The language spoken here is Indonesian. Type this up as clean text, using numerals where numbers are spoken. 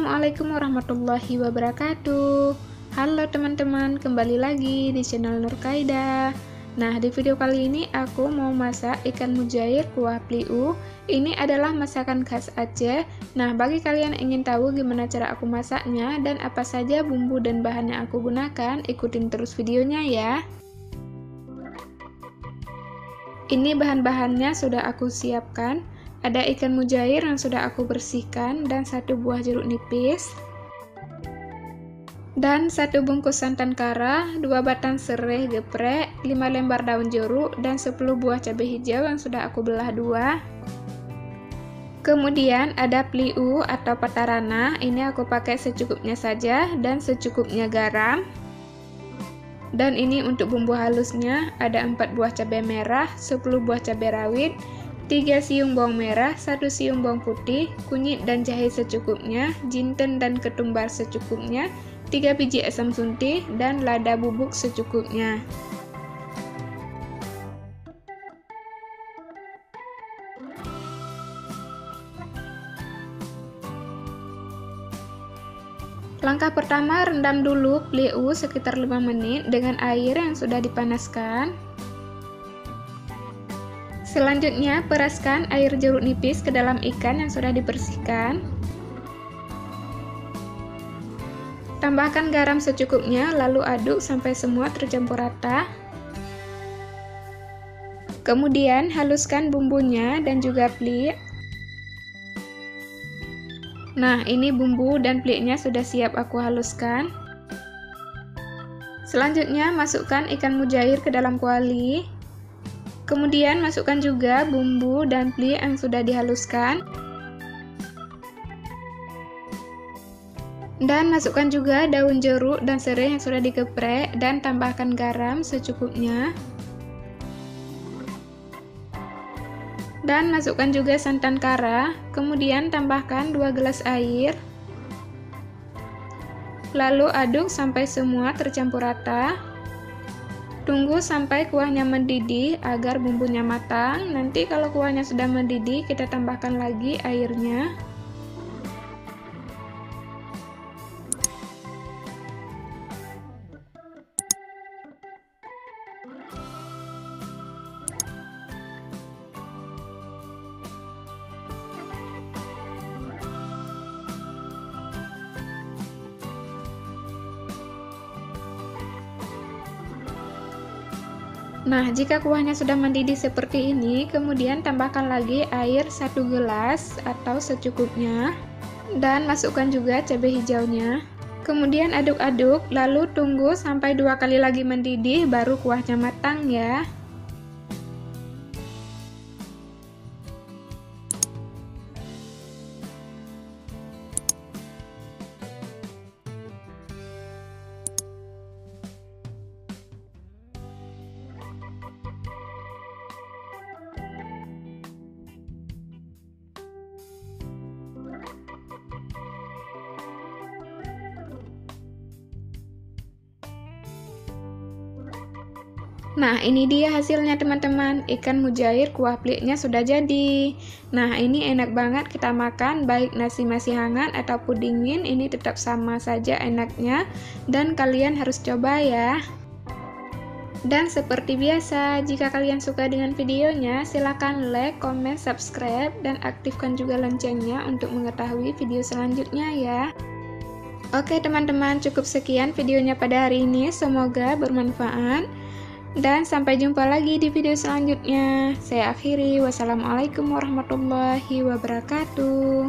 Assalamualaikum warahmatullahi wabarakatuh. Halo teman-teman, kembali lagi di channel Nurkaida. Nah, di video kali ini aku mau masak ikan mujair kuah pliu. Ini adalah masakan khas Aceh. Nah, bagi kalian yang ingin tahu gimana cara aku masaknya dan apa saja bumbu dan bahan yang aku gunakan, ikutin terus videonya ya. Ini bahan-bahannya sudah aku siapkan. Ada ikan mujair yang sudah aku bersihkan dan 1 buah jeruk nipis. Dan 1 bungkus santan kara, 2 batang serai geprek, 5 lembar daun jeruk, dan 10 buah cabai hijau yang sudah aku belah 2. Kemudian ada pliu atau patarana, ini aku pakai secukupnya saja dan secukupnya garam. Dan ini untuk bumbu halusnya, ada 4 buah cabai merah, 10 buah cabai rawit, 3 siung bawang merah, 1 siung bawang putih, kunyit dan jahe secukupnya, jinten dan ketumbar secukupnya, 3 biji asam suntik, dan lada bubuk secukupnya. Langkah pertama, rendam dulu pliu sekitar 5 menit dengan air yang sudah dipanaskan. Selanjutnya, peraskan air jeruk nipis ke dalam ikan yang sudah dibersihkan. Tambahkan garam secukupnya, lalu aduk sampai semua tercampur rata. Kemudian, haluskan bumbunya dan juga pelik. Nah, ini bumbu dan peliknya sudah siap aku haluskan. Selanjutnya, masukkan ikan mujair ke dalam kuali. Kemudian masukkan juga bumbu dan pelik yang sudah dihaluskan. Dan masukkan juga daun jeruk dan serai yang sudah digeprek dan tambahkan garam secukupnya. Dan masukkan juga santan kara, kemudian tambahkan 2 gelas air. Lalu aduk sampai semua tercampur rata. Tunggu sampai kuahnya mendidih agar bumbunya matang. Nanti kalau kuahnya sudah mendidih, kita tambahkan lagi airnya. Nah, jika kuahnya sudah mendidih seperti ini, kemudian tambahkan lagi air 1 gelas atau secukupnya. Dan masukkan juga cabai hijaunya. Kemudian aduk-aduk, lalu tunggu sampai 2 kali lagi mendidih, baru kuahnya matang ya. Nah, ini dia hasilnya teman-teman. Ikan mujair kuah peliknya sudah jadi. Nah, ini enak banget kita makan, baik nasi masih hangat ataupun dingin, ini tetap sama saja enaknya. Dan kalian harus coba ya. Dan seperti biasa, jika kalian suka dengan videonya, silakan like, comment, subscribe, dan aktifkan juga loncengnya untuk mengetahui video selanjutnya ya. Oke teman-teman, cukup sekian videonya pada hari ini. Semoga bermanfaat. Dan sampai jumpa lagi di video selanjutnya. Saya akhiri. Wassalamualaikum warahmatullahi wabarakatuh.